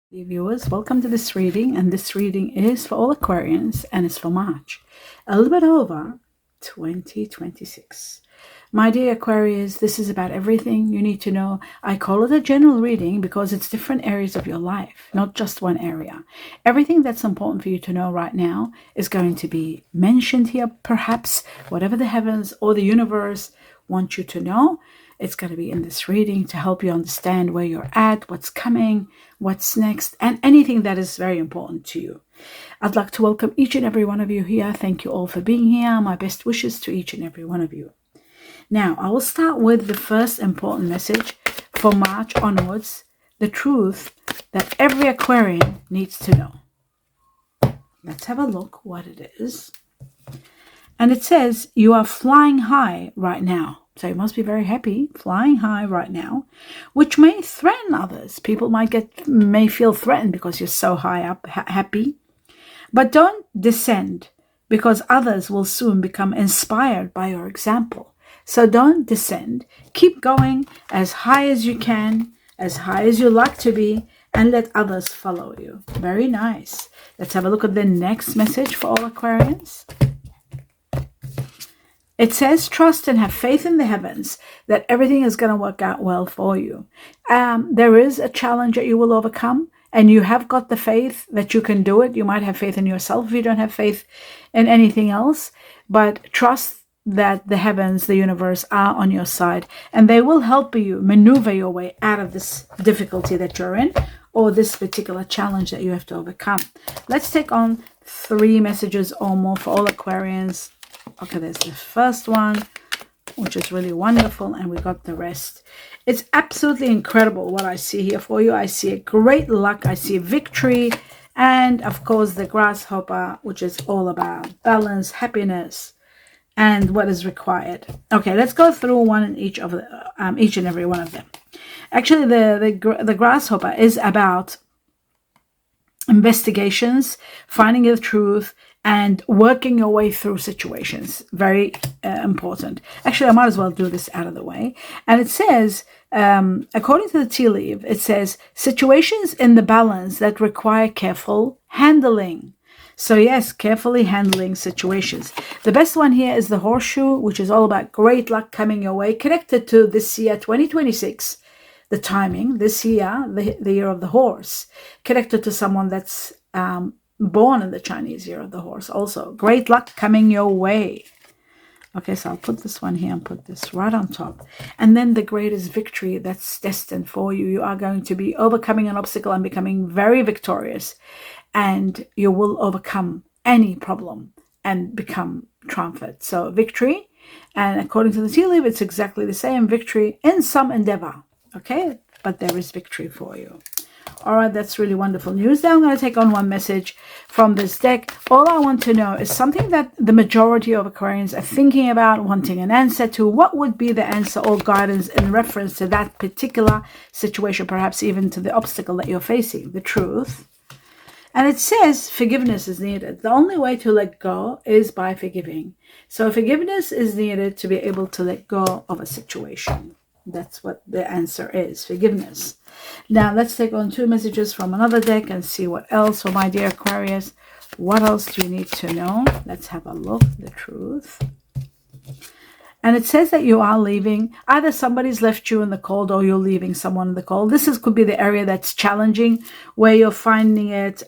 Dear viewers, welcome to this reading, and this reading is for all Aquarians and it's for March, a little bit over 2026. My dear Aquarius, this is about everything you need to know. I call it a general reading because it's different areas of your life, not just one area. Everything that's important for you to know right now is going to be mentioned here, perhaps whatever the heavens or the universe want you to know. It's going to be in this reading to help you understand where you're at, what's coming, what's next, and anything that is very important to you. I'd like to welcome each and every one of you here. Thank you all for being here. My best wishes to each and every one of you. Now, I will start with the first important message for March onwards, the truth that every Aquarian needs to know. Let's have a look what it is. And it says, you are flying high right now. So you must be very happy, flying high right now, which may threaten others. People may feel threatened because you're so high up, happy. But don't descend, because others will soon become inspired by your example. So don't descend. Keep going as high as you can, as high as you like to be, and let others follow you. Very nice. Let's have a look at the next message for all Aquarians. It says, trust and have faith in the heavens that everything is going to work out well for you. There is a challenge that you will overcome, and you have got the faith that you can do it. You might have faith in yourself if you don't have faith in anything else, but trust that the heavens, the universe are on your side, and they will help you maneuver your way out of this difficulty that you're in, or this particular challenge that you have to overcome. Let's take on 3 messages or more for all Aquarians. Okay, there's the first one, which is really wonderful, and we got the rest. It's absolutely incredible what I see here for you. I see a great luck, I see victory, and of course the grasshopper, which is all about balance, happiness, and what is required. Okay, let's go through one in each and every one of them. Actually, the grasshopper is about investigations, finding the truth, and working your way through situations. Very important. Actually, I might as well do this out of the way. And it says, according to the tea leaf, it says, situations in the balance that require careful handling. So yes, carefully handling situations. The best one here is the horseshoe, which is all about great luck coming your way, connected to this year, 2026. The timing, this year, the year of the horse, connected to someone that's born in the Chinese year of the horse. Also, great luck coming your way. Okay, so I'll put this one here and put this right on top. And then the greatest victory that's destined for you. You are going to be overcoming an obstacle and becoming very victorious. And you will overcome any problem and become triumphant. So victory. And according to the tea leaf, it's exactly the same. Victory in some endeavor. Okay, but there is victory for you. All right, that's really wonderful news. Now I'm going to take on one message from this deck. All I want to know is something that the majority of Aquarians are thinking about, wanting an answer to. What would be the answer or guidance in reference to that particular situation, perhaps even to the obstacle that you're facing, the truth. And it says forgiveness is needed. The only way to let go is by forgiving. So forgiveness is needed to be able to let go of a situation. That's what the answer is, forgiveness. Now, let's take on 2 messages from another deck and see what else. For my dear Aquarius, what else do you need to know? Let's have a look, the truth. And it says that you are leaving. Either somebody's left you in the cold or you're leaving someone in the cold. Could be the area that's challenging, where you're finding it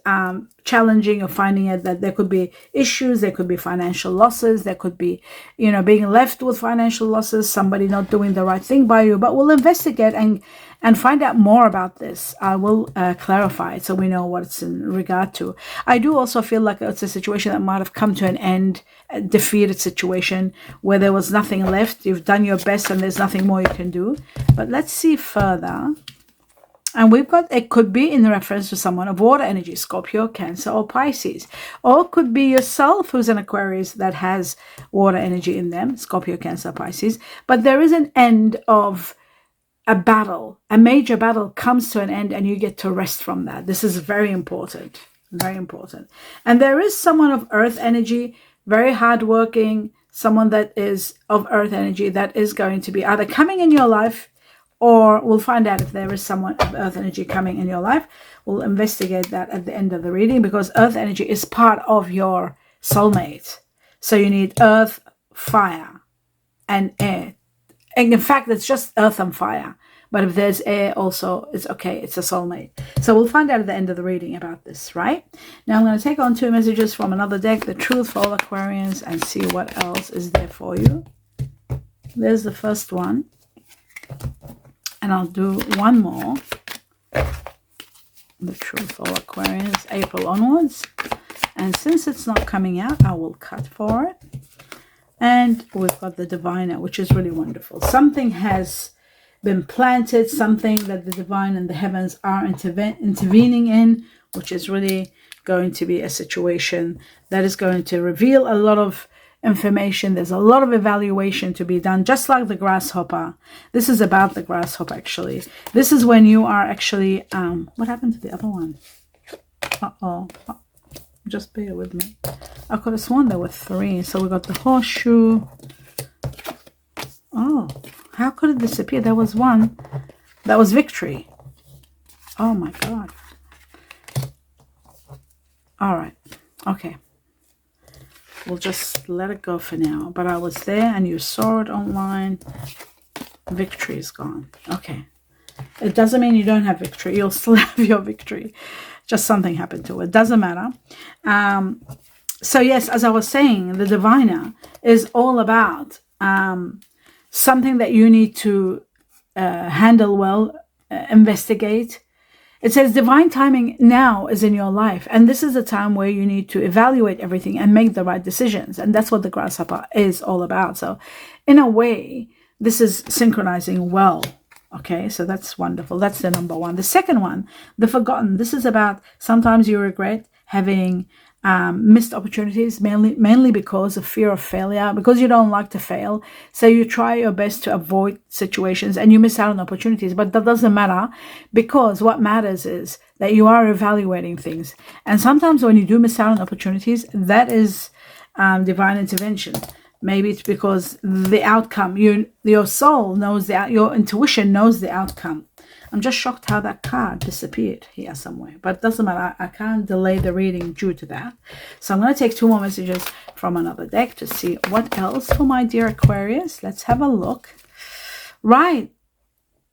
challenging. You're finding it that there could be issues. There could be financial losses. There could be, being left with financial losses, somebody not doing the right thing by you. But we'll investigate and find out more about this. I will clarify it so we know what it's in regard to. I do also feel like it's a situation that might have come to an end, a defeated situation where there was nothing left. You've done your best and there's nothing more you can do. But let's see further. And we've got, it could be in reference to someone of water energy, Scorpio, Cancer, or Pisces. Or it could be yourself who's an Aquarius that has water energy in them, Scorpio, Cancer, Pisces. But there is an end of a battle. A major battle comes to an end and you get to rest from that. This is very important. Very important. And there is someone of earth energy, very hardworking, someone that is of earth energy that is going to be either coming in your life or we'll find out if there is someone of earth energy coming in your life. We'll investigate that at the end of the reading, because earth energy is part of your soulmate. So you need earth, fire, and air. And in fact, it's just earth and fire. But if there's air also, it's okay. It's a soulmate. So we'll find out at the end of the reading about this, right? Now I'm going to take on 2 messages from another deck, the truth for all Aquarians, and see what else is there for you. There's the first one. And I'll do one more. The truth for all Aquarians, April onwards. And since it's not coming out, I will cut for it. And we've got the diviner, which is really wonderful. Something has been planted, something that the divine and the heavens are intervening in, which is really going to be a situation that is going to reveal a lot of information. There's a lot of evaluation to be done, just like the grasshopper. This is about the grasshopper, actually. This is when you are actually, what happened to the other one? Just bear with me. I could have sworn there were 3. So we got the horseshoe. Oh, how could it disappear? There was one. That was victory. Oh my God. All right. Okay. We'll just let it go for now. But I was there and you saw it online. Victory is gone. Okay. It doesn't mean you don't have victory. You'll still have your victory. Just something happened to it. Doesn't matter. So yes, as I was saying, the diviner is all about something that you need to handle well, investigate. It says divine timing now is in your life. And this is a time where you need to evaluate everything and make the right decisions. And that's what the grasshopper is all about. So in a way, this is synchronizing well. Okay, so that's wonderful. That's the number one. The second one, the forgotten. This is about sometimes you regret having missed opportunities, mainly because of fear of failure, because you don't like to fail. So you try your best to avoid situations and you miss out on opportunities. But that doesn't matter, because what matters is that you are evaluating things. And sometimes when you do miss out on opportunities, that is divine intervention. Maybe it's because the outcome, your soul knows that, your intuition knows the outcome. I'm just shocked how that card disappeared here somewhere, but it doesn't matter. I can't delay the reading due to that. So I'm going to take 2 more messages from another deck to see what else for my dear Aquarius. Let's have a look. Right.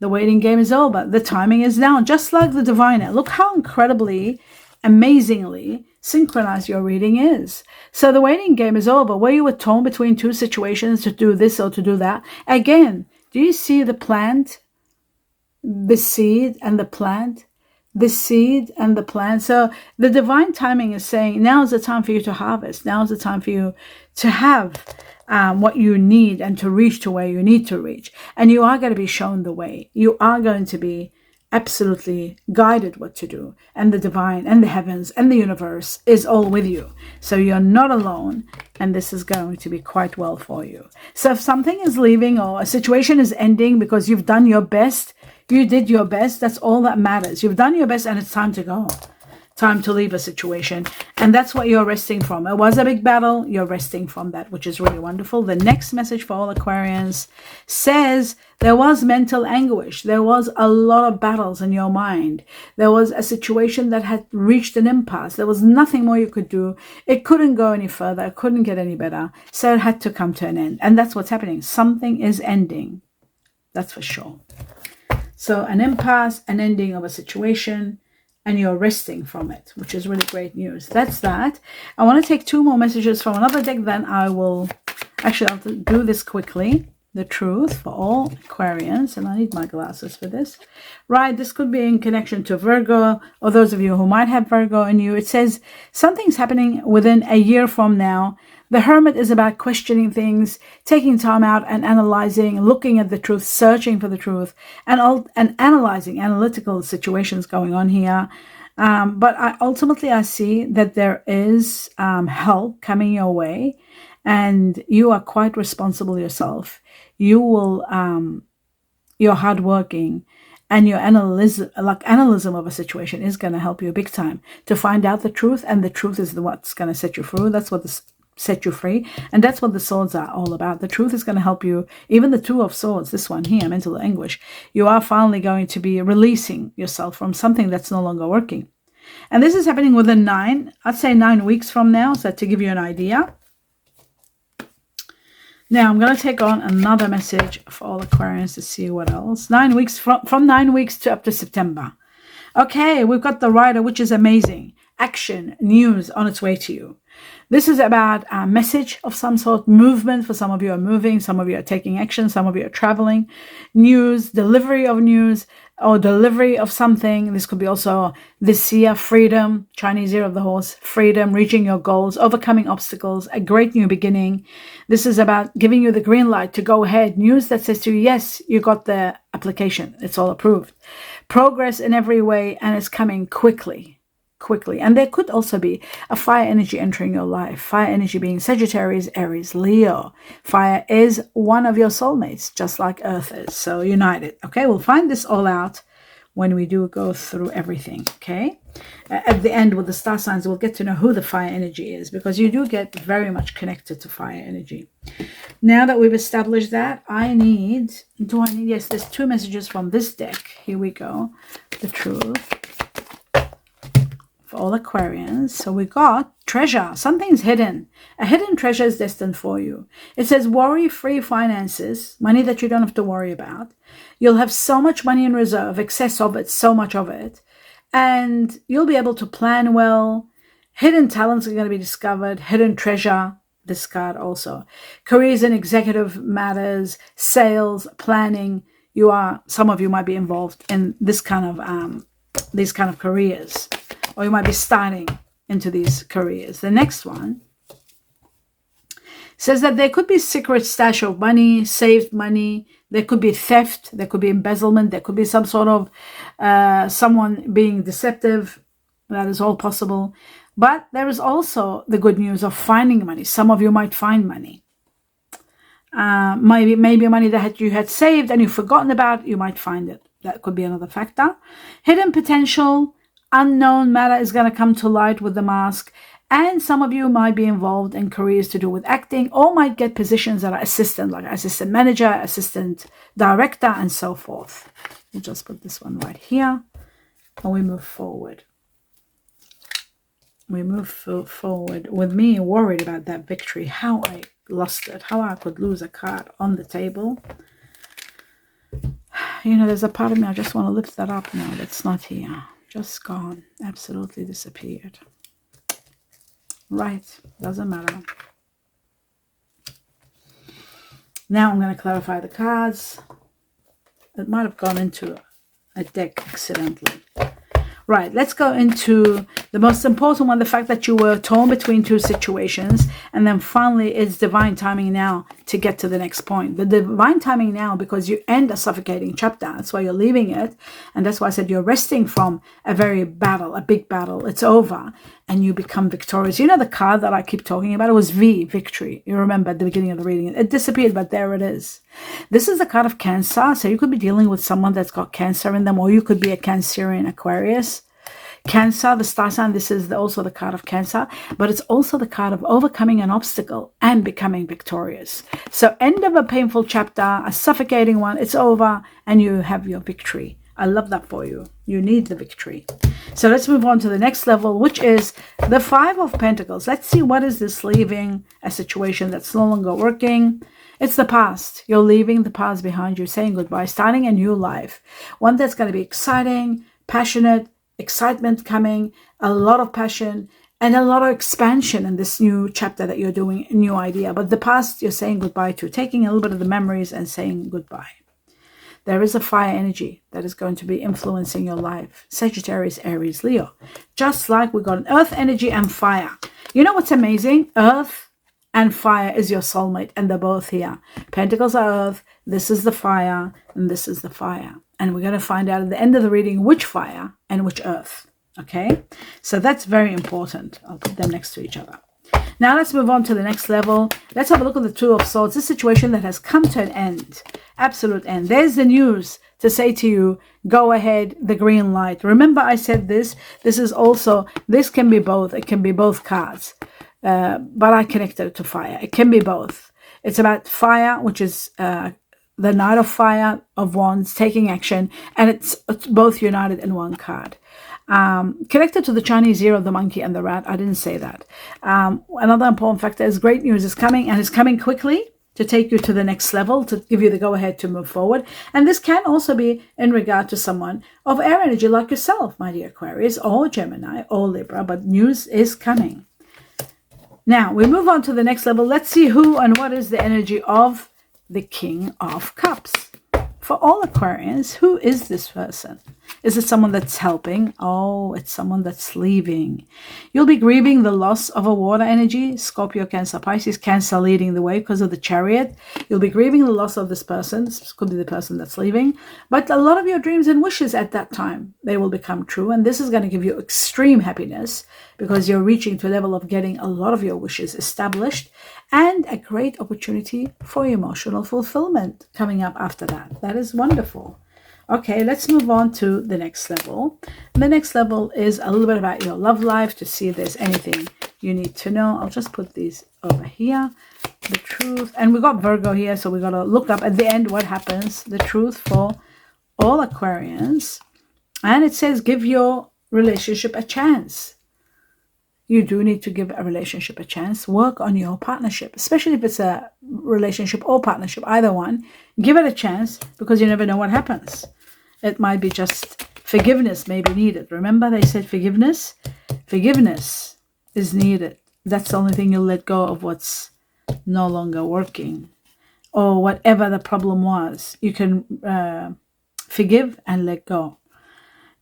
The waiting game is over. The timing is now, just like the diviner. Look how incredibly, amazingly synchronized your reading is. So the waiting game is over, where you were torn between 2 situations to do this or to do that. Again, do you see the plant? The seed and the plant, the seed and the plant. So the divine timing is saying now is the time for you to harvest. Now is the time for you to have what you need and to reach to where you need to reach. And you are going to be shown the way. You are going to be absolutely guided what to do. And the divine and the heavens and the universe is all with you. So you're not alone. And this is going to be quite well for you. So if something is leaving or a situation is ending because you've done your best, you did your best. That's all that matters. You've done your best and it's time to go. Time to leave a situation. And that's what you're resting from. It was a big battle. You're resting from that, which is really wonderful. The next message for all Aquarians says there was mental anguish. There was a lot of battles in your mind. There was a situation that had reached an impasse. There was nothing more you could do. It couldn't go any further. It couldn't get any better. So it had to come to an end. And that's what's happening. Something is ending. That's for sure. So an impasse, an ending of a situation, and you're resting from it, which is really great news. That's that. I want to take 2 more messages from another deck, then I will, actually I'll do this quickly. The truth for all Aquarians, and I need my glasses for this. Right, this could be in connection to Virgo, or those of you who might have Virgo in you. It says something's happening within a year from now. The Hermit is about questioning things, taking time out and analyzing, looking at the truth, searching for the truth, and analyzing analytical situations going on here. But ultimately, I see that there is help coming your way, and you are quite responsible yourself. You will, you're hardworking, and your analysis of a situation is going to help you big time to find out the truth, and the truth is what's going to set you through. That's what this set you free. And that's what the swords are all about. The truth is going to help you. Even the Two of Swords, this one here, mental anguish, you are finally going to be releasing yourself from something that's no longer working. And this is happening within I'd say 9 weeks from now, so to give you an idea. Now I'm going to take on another message for all Aquarians to see what else. 9 weeks, from 9 weeks to up to September. Okay, we've got the Rider, which is amazing. Action, news on its way to you. This is about a message of some sort, movement. For some of you are moving, some of you are taking action, some of you are traveling. News, delivery of news, or delivery of something. This could be also this year, freedom, Chinese year of the horse, freedom, reaching your goals, overcoming obstacles, a great new beginning. This is about giving you the green light to go ahead. News that says to you, yes, you got the application. It's all approved. Progress in every way, and it's coming quickly. And there could also be a fire energy entering your life. Fire energy being Sagittarius, Aries, Leo. Fire is one of your soulmates, just like Earth is. So united. Okay, we'll find this all out when we do go through everything. Okay, at the end with the star signs, we'll get to know who the fire energy is, because you do get very much connected to fire energy. Now that we've established that, yes, there's 2 messages from this deck. Here we go. The truth. For all Aquarians. So we got treasure. Something's hidden. A hidden treasure is destined for you. It says worry-free finances, money that you don't have to worry about. You'll have so much money in reserve, excess of it, so much of it. And you'll be able to plan well. Hidden talents are going to be discovered. Hidden treasure, this card also. Careers and executive matters, sales, planning. Some of you might be involved in these kind of careers. Or you might be starting into these careers. The next one says that there could be secret stash of money, saved money. There could be theft. There could be embezzlement. There could be some sort of someone being deceptive. That is all possible. But there is also the good news of finding money. Some of you might find money. Maybe money that you had saved and you've forgotten about, you might find it. That could be another factor. Hidden potential. Unknown matter is going to come to light with the mask, and some of you might be involved in careers to do with acting, or might get positions that are assistant, like assistant manager, assistant director, and so forth. We'll just put this one right here, and we move forward. We move forward with me worried about that victory, how I lost it, how I could lose a card on the table. There's a part of me I just want to lift that up now that's not here. Just gone, absolutely disappeared. Right, doesn't matter. Now I'm going to clarify the cards. It might have gone into a deck accidentally. Right, let's go into the most important one, the fact that you were torn between 2 situations, and then finally it's divine timing now to get to the next point. The divine timing now, because you end a suffocating chapter. That's why you're leaving it, and that's why I said you're resting from a big battle. It's over, and you become victorious. The card that I keep talking about, it was victory. You remember at the beginning of the reading. It disappeared, but there it is. This is the card of Cancer, so you could be dealing with someone that's got Cancer in them, or you could be a Cancerian Aquarius. Cancer, the star sign, this is also the card of Cancer, but it's also the card of overcoming an obstacle and becoming victorious. So end of a painful chapter, a suffocating one, it's over, and you have your victory. I love that for you. You need the victory. So let's move on to the next level, which is the 5 of Pentacles. Let's see, what is this leaving a situation that's no longer working? It's the past. You're leaving the past behind you, saying goodbye, starting a new life. One that's going to be exciting, passionate, excitement coming, a lot of passion, and a lot of expansion in this new chapter that you're doing, a new idea. But the past you're saying goodbye to, taking a little bit of the memories and saying goodbye. There is a fire energy that is going to be influencing your life. Sagittarius, Aries, Leo. Just like we got an earth energy and fire. You know what's amazing? Earth and fire is your soulmate, and they're both here. Pentacles are earth, this is the fire, and this is the fire. And we're going to find out at the end of the reading which fire and which earth. Okay? So that's very important. I'll put them next to each other. Now let's move on to the next level. Let's have a look at the 2 of Swords. This situation that has come to an end. Absolute end. There's the news to say to you, go ahead, the green light. Remember I said this. This can be both. It can be both cards. but I connected it to fire. It can be both. It's about fire, which is the Knight of Fire of Wands, taking action, and it's both united in one card. Connected to the Chinese year of the monkey and the rat. I didn't say that. Another important factor is great news is coming, and it's coming quickly to take you to the next level, to give you the go-ahead to move forward. And this can also be in regard to someone of air energy like yourself, my dear Aquarius, or Gemini, or Libra, but news is coming. Now, we move on to the next level. Let's see who and what is the energy of the King of Cups. For all Aquarians, who is this person? Is it someone that's helping? Oh, it's someone that's leaving. You'll be grieving the loss of a water energy. Scorpio, Cancer, Pisces. Cancer leading the way because of the Chariot. You'll be grieving the loss of this person. This could be the person that's leaving. But a lot of your dreams and wishes at that time, they will become true. And this is going to give you extreme happiness because you're reaching to a level of getting a lot of your wishes established. And a great opportunity for emotional fulfillment coming up after that. That is wonderful. Okay, let's move on to the next level. The next level is a little bit about your love life to see if there's anything you need to know. I'll just put these over here. The truth. And we got Virgo here, so we got to look up at the end what happens. The truth for all Aquarians. And it says give your relationship a chance. You do need to give a relationship a chance. Work on your partnership, especially if it's a relationship or partnership, either one. Give it a chance because you never know what happens. It might be just forgiveness may be needed. Remember they said forgiveness? Forgiveness is needed. That's the only thing you'll let go of what's no longer working. Or whatever the problem was. You can forgive and let go.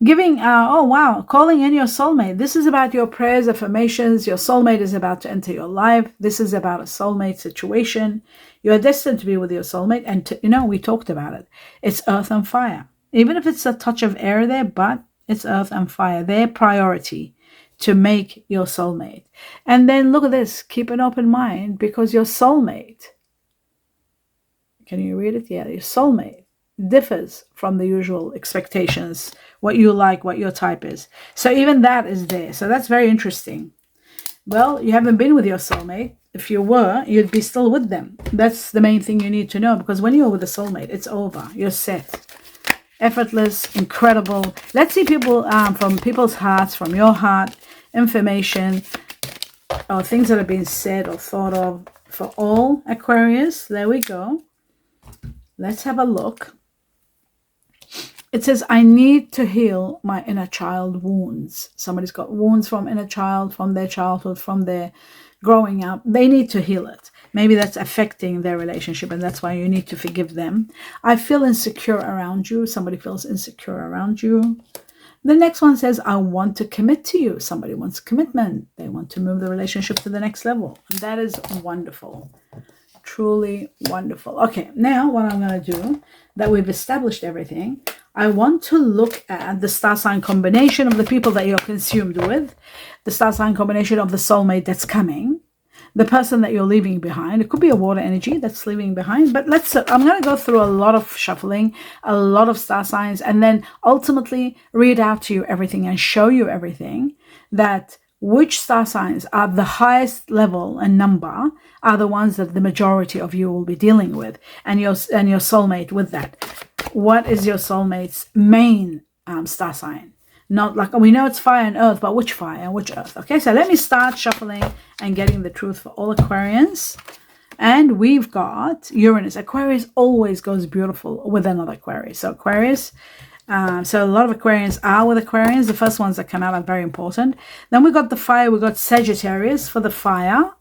Giving, calling in your soulmate. This is about your prayers, affirmations. Your soulmate is about to enter your life. This is about a soulmate situation. You are destined to be with your soulmate. And, we talked about it. It's earth and fire. Even if it's a touch of air there, but it's earth and fire. Their priority to make your soulmate. And then look at this. Keep an open mind because your soulmate, can you read it? Yeah, your soulmate differs from the usual expectations, what you like, what your type is. So even that is there. So that's very interesting. Well, you haven't been with your soulmate. If you were, you'd be still with them. That's the main thing you need to know because when you're with a soulmate, it's over. You're set. Effortless, incredible. Let's see people from people's hearts, from your heart, information or things that have been said or thought of for all Aquarius. There we go. Let's have a look. It says, I need to heal my inner child wounds. Somebody's got wounds from inner child, from their childhood, from their growing up. They need to heal it. Maybe that's affecting their relationship and that's why you need to forgive them. I feel insecure around you. Somebody feels insecure around you. The next one says, I want to commit to you. Somebody wants commitment. They want to move the relationship to the next level. And that is wonderful. Truly wonderful. Okay, now what I'm going to do, that we've established everything, I want to look at the star sign combination of the people that you're consumed with, the star sign combination of the soulmate that's coming, the person that you're leaving behind. It could be a water energy that's leaving behind, but I'm going to go through a lot of shuffling, a lot of star signs, and then ultimately read out to you everything and show you everything that which star signs are the highest level and number are the ones that the majority of you will be dealing with, and your soulmate with that. What is your soulmate's main star sign? Not like, we know it's fire and earth, but which fire and which earth? Okay, so let me start shuffling and getting the truth for all Aquarians. And we've got Uranus. Aquarius always goes beautiful with another Aquarius. So Aquarius, so a lot of Aquarians are with Aquarians. The first ones that come out are very important. Then we got the fire. We got Sagittarius for the fire.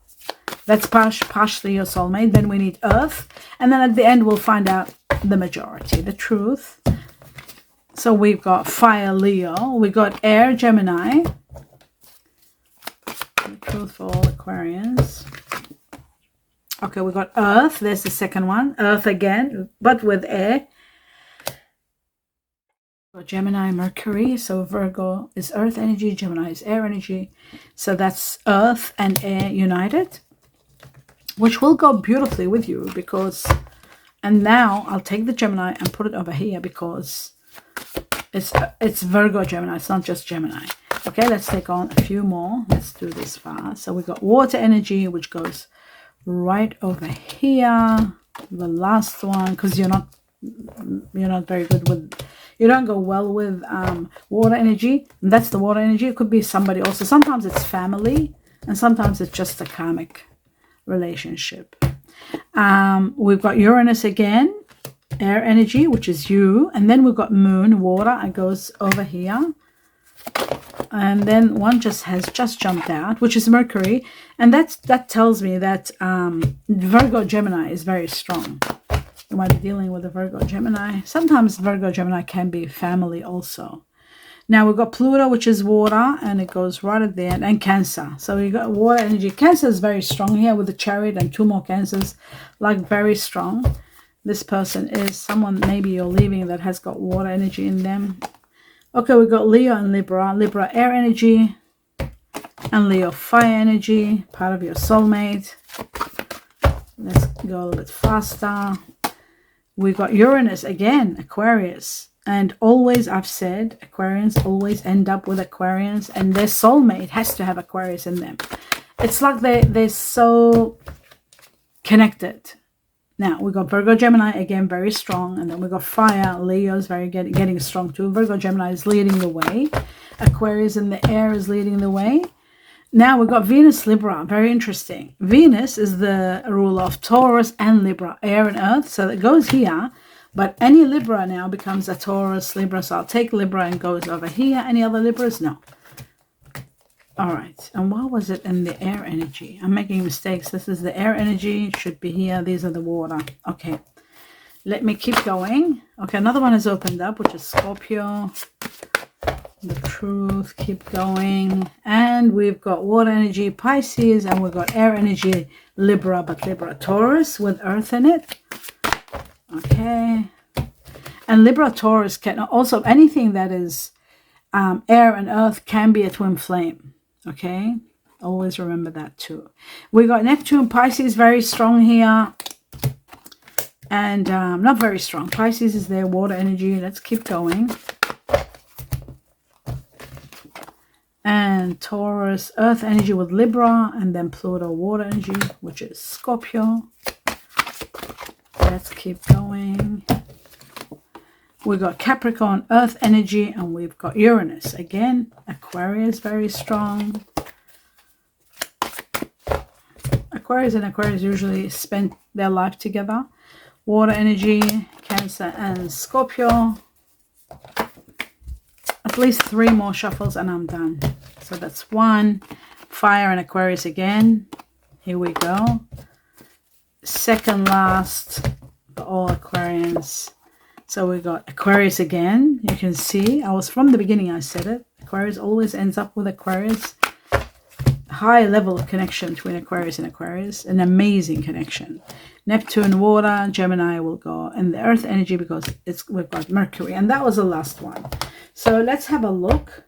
That's partially your soulmate. Then we need earth. And then at the end, we'll find out the majority, the truth. So we've got fire, Leo. We got air, Gemini. The truth for all Aquarians. Okay, we got earth. There's the second one. Earth again, but with air. Gemini, Mercury. So Virgo is earth energy. Gemini is air energy. So that's earth and air united, which will go beautifully with you because, and now I'll take the Gemini and put it over here because it's Virgo Gemini. It's not just Gemini. Okay, let's take on a few more. Let's do this fast. So we got water energy, which goes right over here. The last one, because you're not very good with, you don't go well with water energy. And that's the water energy. It could be somebody also. Sometimes it's family, and sometimes it's just a karmic relationship. We've got Uranus again, air energy, which is you, and then we've got moon, water, and goes over here. And then one has just jumped out, which is Mercury, and that tells me that Virgo Gemini is very strong. You might be dealing with a Virgo Gemini. Sometimes Virgo Gemini can be family also. Now we've got Pluto, which is water, and it goes right at the end, and Cancer. So we got water energy. Cancer is very strong here with the Chariot and 2 more Cancers, like very strong. This person is someone maybe you're leaving that has got water energy in them. Okay, we've got Leo and Libra. Libra air energy and Leo fire energy, part of your soulmate. Let's go a little bit faster. We've got Uranus again, Aquarius. And always, I've said, Aquarians always end up with Aquarians, and their soulmate has to have Aquarius in them. It's like they're so connected. Now, we got Virgo Gemini, again, very strong. And then we got fire. Leo's very getting strong too. Virgo Gemini is leading the way. Aquarius in the air is leading the way. Now, we've got Venus Libra. Very interesting. Venus is the ruler of Taurus and Libra, air and earth. So it goes here. But any Libra now becomes a Taurus Libra. So I'll take Libra and goes over here. Any other Libras? No. All right, and what was it in the air energy? I'm making mistakes. This is the air energy. It should be here. These are the water. Okay, let me keep going. Okay, another one has opened up, which is Scorpio. The truth. Keep going. And we've got water energy, Pisces, and we've got air energy, Libra, but Libra Taurus with earth in it. Okay. And Libra Taurus can also, anything that is air and earth can be a twin flame. Okay, always remember that too. We got Neptune, Pisces, very strong here. And not very strong. Pisces is their water energy. Let's keep going. And Taurus, earth energy with Libra. And then Pluto, water energy, which is Scorpio. Let's keep going. We got Capricorn, earth energy, and we've got Uranus. Again, Aquarius, very strong. Aquarius and Aquarius usually spend their life together. Water energy, Cancer and Scorpio. At least 3 more shuffles and I'm done. So that's 1. Fire and Aquarius again. Here we go. Second last for all Aquarians. So we got Aquarius again. You can see, I was from the beginning, I said it. Aquarius always ends up with Aquarius. High level of connection between Aquarius and Aquarius. An amazing connection. Neptune, water, Gemini will go. And the earth energy because we've got Mercury. And that was the last one. So let's have a look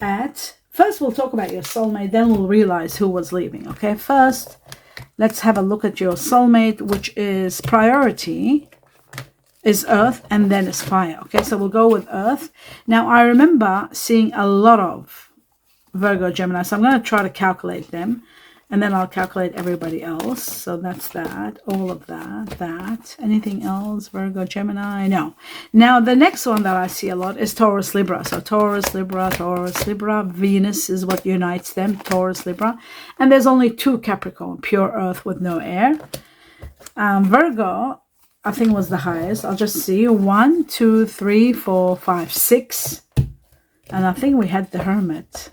at, first we'll talk about your soulmate, then we'll realize who was leaving. Okay, first, let's have a look at your soulmate, which is priority. Is earth and then is fire. Okay, so we'll go with earth. Now, I remember seeing a lot of Virgo Gemini, so I'm going to try to calculate them, and then I'll calculate everybody else. So that's that, all of that. Anything else? Virgo Gemini? No. Now, the next one that I see a lot is Taurus Libra. So Taurus Libra, Taurus Libra. Venus is what unites them, Taurus Libra. And there's only 2 Capricorn, pure earth with no air. Virgo, I think was the highest. I'll just see. 1, 2, 3, 4, 5, 6. And I think we had the Hermit.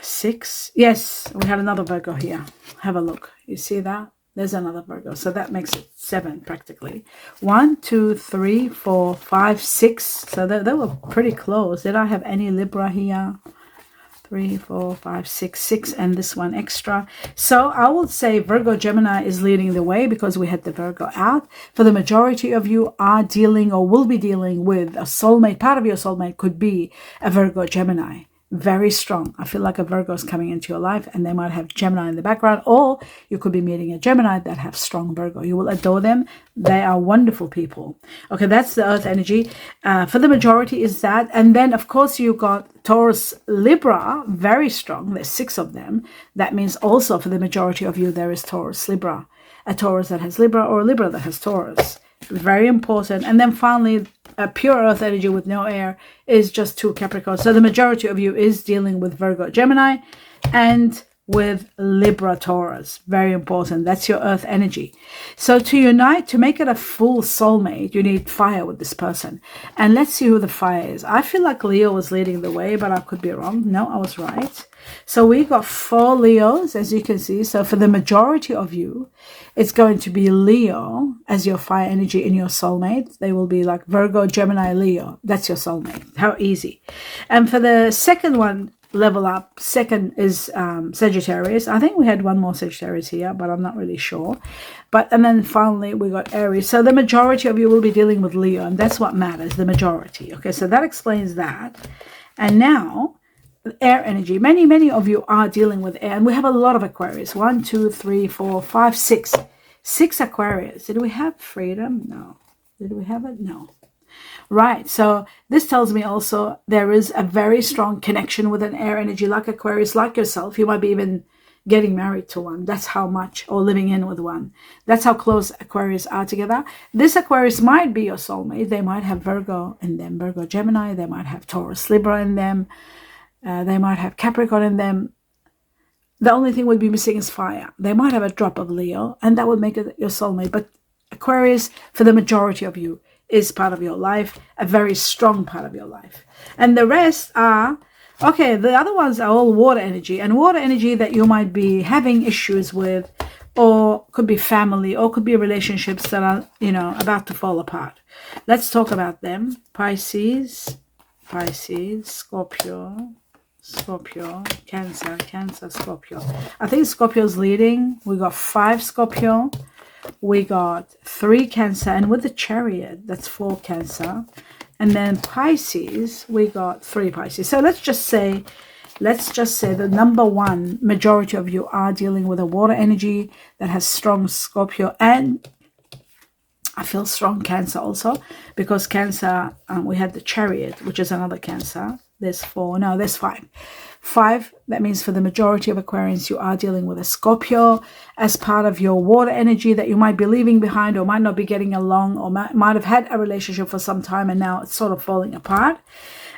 6. Yes, we had another Virgo here. Have a look. You see that? There's another Virgo. So that makes it 7 practically. 1, 2, 3, 4, 5, 6. So they were pretty close. Did I have any Libra here? 3, 4, 5, 6, 6, and this one extra. So I would say Virgo Gemini is leading the way because we had the Virgo out. For the majority of you are dealing or will be dealing with a soulmate. Part of your soulmate could be a Virgo Gemini. very strong. I feel like a Virgo is coming into your life, and they might have Gemini in the background, or you could be meeting a Gemini that have strong Virgo. You will adore them. They are wonderful people. Okay, that's the earth energy. For the majority is that. And then, of course, you got Taurus, Libra, very strong. There's 6 of them. That means also for the majority of you, there is Taurus, Libra. A Taurus that has Libra, or a Libra that has Taurus. Very important. And then finally, a pure earth energy with no air is just 2 Capricorns. So the majority of you is dealing with Virgo, Gemini, and with Libra, Taurus. Very important. That's your earth energy. So to unite, to make it a full soulmate, you need fire with this person. And let's see who the fire is. I feel like Leo was leading the way, but I could be wrong. No, I was right. So we got 4 Leos, as you can see. So for the majority of you, it's going to be Leo as your fire energy in your soulmate. They will be like Virgo, Gemini, Leo. That's your soulmate. How easy. And for the second one, level up, second is Sagittarius. I think we had one more Sagittarius here, but I'm not really sure. And then finally we got Aries. So the majority of you will be dealing with Leo, and that's what matters, the majority. Okay, so that explains that. And now air energy. Many of you are dealing with air, and we have a lot of Aquarius. 1, 2, 3, 4, 5, 6. 6 Aquarius. Did we have freedom? No. Did we have it? No. Right. So this tells me also there is a very strong connection with an air energy like Aquarius, like yourself. You might be even getting married to one. That's how much, or living in with one. That's how close Aquarius are together. This Aquarius might be your soulmate. They might have Virgo in them, Virgo, Gemini. They might have Taurus, Libra in them. They might have Capricorn in them. The only thing would be missing is fire. They might have a drop of Leo, and that would make it your soulmate. But Aquarius, for the majority of you, is part of your life, a very strong part of your life. And the rest are, okay, the other ones are all water energy, and water energy that you might be having issues with, or could be family, or could be relationships that are, about to fall apart. Let's talk about them. Pisces, Scorpio, Cancer, Scorpio. I think Scorpio's leading. We got 5 Scorpio. We got 3 Cancer, and with the Chariot, that's 4 Cancer. And then Pisces, we got 3 Pisces. So let's just say the number one, majority of you are dealing with a water energy that has strong Scorpio, and I feel strong Cancer also, because Cancer, we had the Chariot, which is another Cancer. There's 4, no, there's 5. 5, that means for the majority of Aquarians, you are dealing with a Scorpio as part of your water energy that you might be leaving behind, or might not be getting along, or might have had a relationship for some time and now it's sort of falling apart.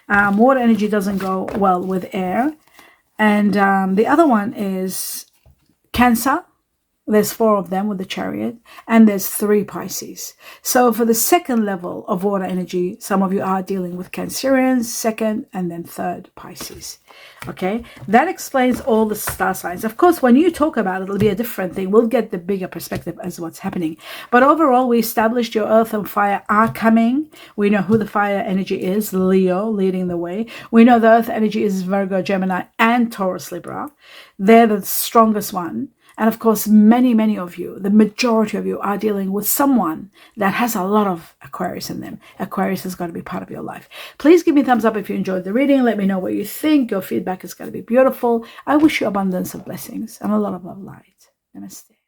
Water energy doesn't go well with air. And the other one is Cancer. There's 4 of them with the Chariot, and there's 3 Pisces. So for the second level of water energy, some of you are dealing with Cancerians, second, and then 3rd Pisces. Okay, that explains all the star signs. Of course, when you talk about it, it'll be a different thing. We'll get the bigger perspective as what's happening. But overall, we established your earth and fire are coming. We know who the fire energy is, Leo, leading the way. We know the earth energy is Virgo, Gemini, and Taurus, Libra. They're the strongest one. And of course, many of you, the majority of you, are dealing with someone that has a lot of Aquarius in them. Aquarius is going to be part of your life. Please give me a thumbs up if you enjoyed the reading. Let me know what you think. Your feedback is going to be beautiful. I wish you abundance of blessings and a lot of love light. Namaste.